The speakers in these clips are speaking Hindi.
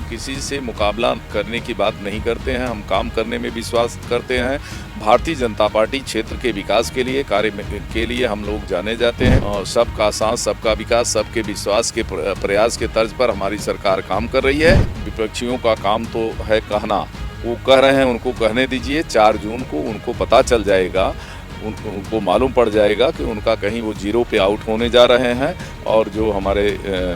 किसी से मुकाबला करने की बात नहीं करते हैं, हम काम करने में विश्वास करते हैं। भारतीय जनता पार्टी क्षेत्र के विकास के लिए के लिए हम लोग जाने जाते हैं और सबका साथ सबका विकास सबके विश्वास के प्रयास के तर्ज पर हमारी सरकार काम कर रही है। विपक्षियों का काम तो है कहना, वो कह रहे हैं, उनको कहने दीजिए। 4 जून को उनको पता चल जाएगा, उनको मालूम पड़ जाएगा कि उनका कहीं वो जीरो पे आउट होने जा रहे हैं। और जो हमारे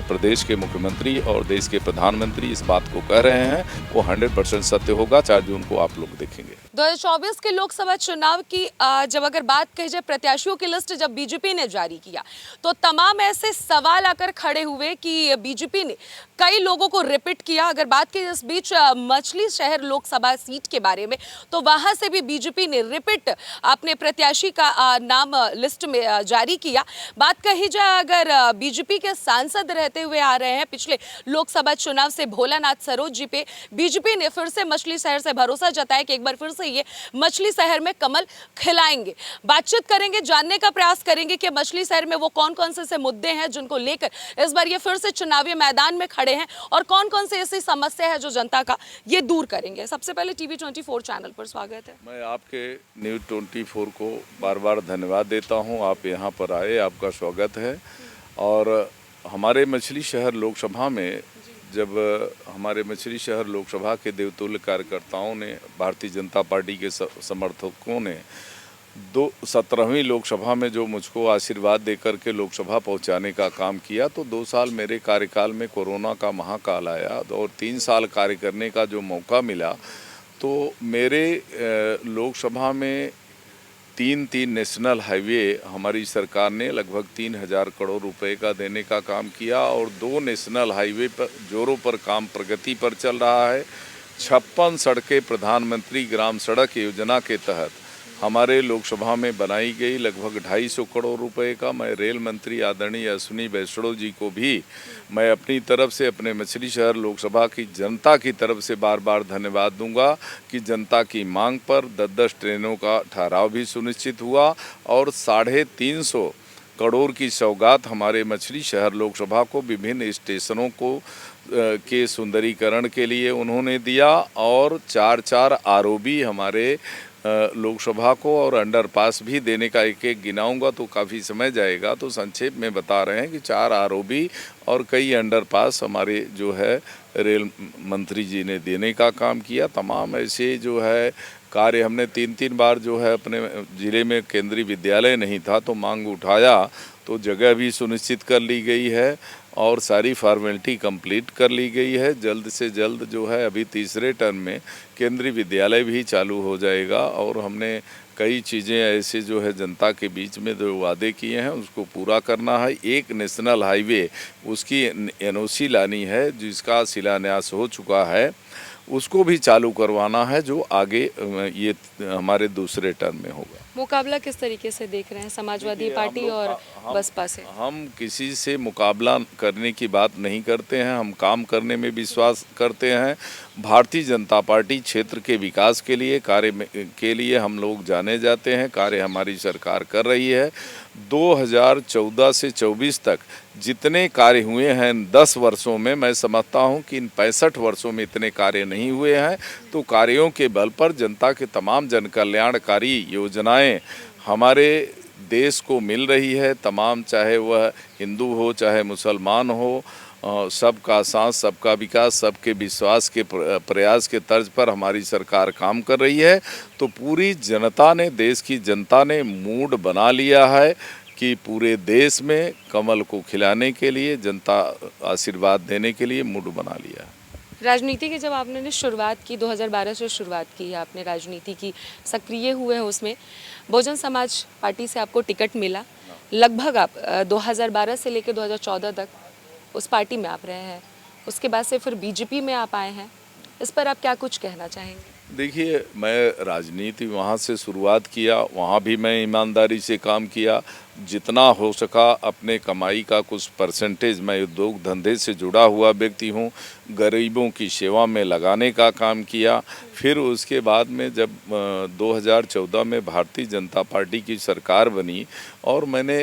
प्रदेश के मुख्यमंत्री और देश के प्रधानमंत्री इस बात को कह रहे हैं वो 100% सत्य होगा। 4 जून को आप लोग देखेंगे। 2024 के लोकसभा चुनाव की जब अगर बात कही जाए, प्रत्याशियों की लिस्ट जब बीजेपी ने जारी किया तो तमाम ऐसे सवाल आकर खड़े हुए कि बीजेपी ने कई लोगों को रिपीट किया। अगर बात की इस बीच मछली शहर लोकसभा सीट के बारे में, तो वहां से भी बीजेपी ने रिपीट अपने प्रत्याशी का नाम लिस्ट में जारी किया। बात कही जाए अगर बीजेपी के सांसद रहते हुए आ रहे हैं पिछले लोकसभा चुनाव से भोलानाथ सरोज जी पे, बीजेपी ने फिर से मछली शहर से भरोसा जताया कि एक बार फिर से ये मछली शहर में कमल खिलाएंगे। बातचीत करेंगे, जानने का प्रयास करेंगे कि मछली शहर में वो कौन कौन से मुद्दे हैं जिनको लेकर इस बार ये फिर से चुनावी मैदान में खड़े हैं और कौन कौन से ऐसी समस्या है जो जनता का ये दूर करेंगे। सबसे पहले टीवी 24 चैनल पर स्वागत है। मैं आपके न्यूज़ 24 को बार बार धन्यवाद देता हूं, आप यहां पर आए, आपका स्वागत है। और हमारे मछली शहर लोकसभा में जब हमारे मछली शहर लोकसभा के देवतुल्य कार्यकर्ताओं ने, भारतीय जनता पार्टी के समर्थकों ने 17वीं लोकसभा में जो मुझको आशीर्वाद देकर के लोकसभा पहुंचाने का काम किया, तो 2 साल मेरे कार्यकाल में कोरोना का महाकाल आया और 3 साल कार्य करने का जो मौका मिला, तो मेरे लोकसभा में 3 नेशनल हाईवे हमारी सरकार ने लगभग 3000 करोड़ रुपए का देने का काम किया और 2 नेशनल हाईवे पर जोरों पर काम प्रगति पर चल रहा है। 56 सड़कें प्रधानमंत्री ग्राम सड़क योजना के तहत हमारे लोकसभा में बनाई गई, लगभग 250 करोड़ रुपए का। मैं रेल मंत्री आदरणीय अश्विनी वैष्णव जी को भी मैं अपनी तरफ से, अपने मछली शहर लोकसभा की जनता की तरफ से बार बार धन्यवाद दूंगा कि जनता की मांग पर 10-10 ट्रेनों का ठहराव भी सुनिश्चित हुआ और 350 करोड़ की सौगात हमारे मछली शहर लोकसभा को विभिन्न स्टेशनों को के सुंदरीकरण के लिए उन्होंने दिया और 4-4 आरओबी हमारे लोकसभा को और अंडरपास भी देने का एक गिनाऊंगा तो काफ़ी समय जाएगा, तो संक्षेप में बता रहे हैं कि 4 आरओबी और कई अंडरपास हमारे जो है रेल मंत्री जी ने देने का काम किया। तमाम ऐसे जो है कार्य हमने 3 बार जो है अपने ज़िले में केंद्रीय विद्यालय नहीं था तो मांग उठाया, तो जगह भी सुनिश्चित कर ली गई है और सारी फॉर्मेलिटी कंप्लीट कर ली गई है। जल्द से जल्द जो है अभी तीसरे टर्म में केंद्रीय विद्यालय भी चालू हो जाएगा और हमने कई चीज़ें ऐसे जो है जनता के बीच में जो वादे किए हैं उसको पूरा करना है। एक नेशनल हाईवे उसकी एनओसी लानी है जिसका शिलान्यास हो चुका है, उसको भी चालू करवाना है जो आगे ये हमारे दूसरे टर्म में होगा। मुकाबला किस तरीके से देख रहे हैं समाजवादी पार्टी और बसपा से? हम किसी से मुकाबला करने की बात नहीं करते हैं, हम काम करने में विश्वास करते हैं। भारतीय जनता पार्टी क्षेत्र के विकास के लिए हम लोग जाने जाते हैं, कार्य हमारी सरकार कर रही है। 2014 से 24 तक जितने कार्य हुए हैं 10 वर्षों में, मैं समझता हूं कि इन 65 वर्षों में इतने कार्य नहीं हुए हैं। तो कार्यों के बल पर जनता के तमाम जनकल्याणकारी योजनाएं हमारे देश को मिल रही है। तमाम, चाहे वह हिंदू हो चाहे मुसलमान हो, सबका साथ सबका विकास सबके विश्वास के प्रयास के तर्ज पर हमारी सरकार काम कर रही है। तो पूरी जनता ने, देश की जनता ने मूड बना लिया है कि पूरे देश में कमल को खिलाने के लिए, जनता आशीर्वाद देने के लिए मूड बना लिया है। राजनीति की जब आपने शुरुआत की, 2012 से शुरुआत की है आपने राजनीति की, सक्रिय हुए हैं उसमें, बहुजन समाज पार्टी से आपको टिकट मिला। लगभग आप 2012 से लेकर 2014 तक उस पार्टी में आप रहे हैं, उसके बाद से फिर बीजेपी में आप आए हैं, इस पर आप क्या कुछ कहना चाहेंगे? देखिए, मैं राजनीति वहाँ से शुरुआत किया, वहाँ भी मैं ईमानदारी से काम किया। जितना हो सका अपने कमाई का कुछ परसेंटेज, मैं उद्योग धंधे से जुड़ा हुआ व्यक्ति हूँ, गरीबों की सेवा में लगाने का काम किया। फिर उसके बाद में जब 2014 में भारतीय जनता पार्टी की सरकार बनी और मैंने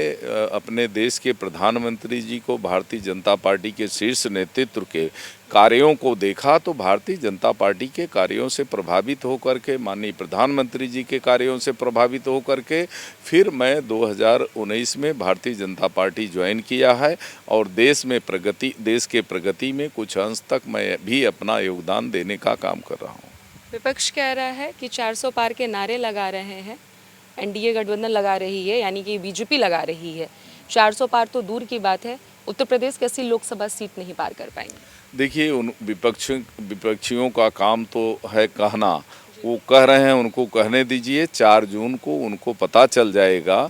अपने देश के प्रधानमंत्री जी को भारतीय जनता पार्टी के शीर्ष नेतृत्व के कार्यों को देखा, तो भारतीय जनता पार्टी के कार्यों से प्रभावित होकर के, माननीय प्रधानमंत्री जी के कार्यों से प्रभावित होकर के फिर मैं 2019 में भारतीय जनता पार्टी ज्वाइन किया है और देश के प्रगति में कुछ अंश तक मैं भी अपना योगदान देने का काम कर रहा हूँ। विपक्ष कह रहा है कि 400 पार के नारे लगा रहे हैं, एनडीए गठबंधन लगा रही है, यानी कि बीजेपी लगा रही है। 400 पार तो दूर की बात है, उत्तर प्रदेश कैसी लोकसभा सीट नहीं पार कर पाएंगे। देखिए, उन विपक्षियों का काम तो है कहना, वो कह रहे हैं, उनको कहने दीजिए। 4 जून को उनको पता चल जाएगा,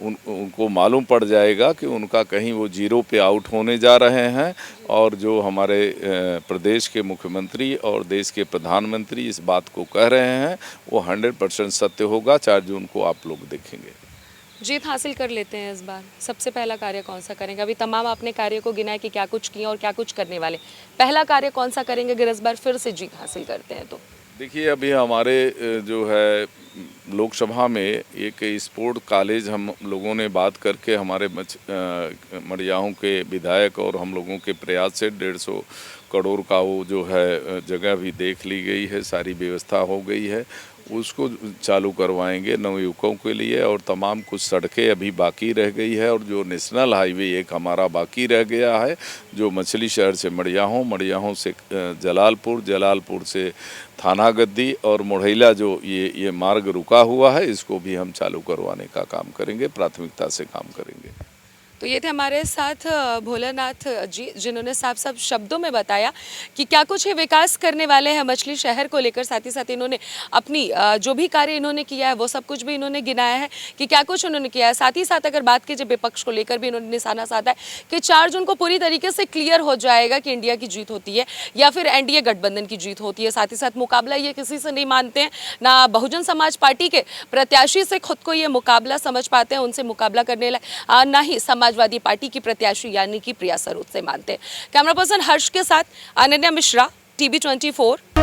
उनको मालूम पड़ जाएगा कि उनका कहीं वो जीरो पे आउट होने जा रहे हैं। और जो हमारे प्रदेश के मुख्यमंत्री और देश के प्रधानमंत्री इस बात को कह रहे हैं वो 100% सत्य होगा। 4 जून को आप लोग देखेंगे। जीत हासिल कर लेते हैं इस बार, सबसे पहला कार्य कौन सा करेंगे? अभी तमाम आपने कार्य को गिना है कि क्या कुछ किया और क्या कुछ करने वाले, पहला कार्य कौन सा करेंगे अगर इस बार फिर से जीत हासिल करते हैं तो? देखिए, अभी हमारे जो है लोकसभा में एक स्पोर्ट कॉलेज हम लोगों ने बात करके हमारे मड़ियाहूं के विधायक और हम लोगों के प्रयास से 150 करोड़ का वो जो है जगह भी देख ली गई है, सारी व्यवस्था हो गई है, उसको चालू करवाएंगे नवयुवकों के लिए। और तमाम कुछ सड़कें अभी बाकी रह गई है और जो नेशनल हाईवे एक हमारा बाकी रह गया है, जो मछली शहर से मड़ियाहूं से जलालपुर से थानागद्दी और मोढ़ैला जो ये मार्ग रुका हुआ है, इसको भी हम चालू करवाने का काम करेंगे, प्राथमिकता से काम करेंगे। तो ये थे हमारे साथ भोलानाथ जी, जिन्होंने साफ साफ शब्दों में बताया कि क्या कुछ ये विकास करने वाले हैं मछली शहर को लेकर। साथ ही साथ इन्होंने अपनी जो भी कार्य इन्होंने किया है वो सब कुछ भी इन्होंने गिनाया है कि क्या कुछ उन्होंने किया है। साथ ही साथ अगर बात कीजिए विपक्ष को लेकर भी इन्होंने निशाना साधा है कि 4 जून को पूरी तरीके से क्लियर हो जाएगा कि इंडिया की जीत होती है या फिर एनडीए गठबंधन की जीत होती है। साथ ही साथ मुकाबला ये किसी से नहीं मानते हैं, ना बहुजन समाज पार्टी के प्रत्याशी से खुद को ये मुकाबला समझ पाते हैं, उनसे मुकाबला करने ना ही समाजवादी पार्टी की प्रत्याशी यानी कि प्रिया सरोद से मानते हैं। कैमरा पर्सन हर्ष के साथ अनन्या मिश्रा, टीवी 24।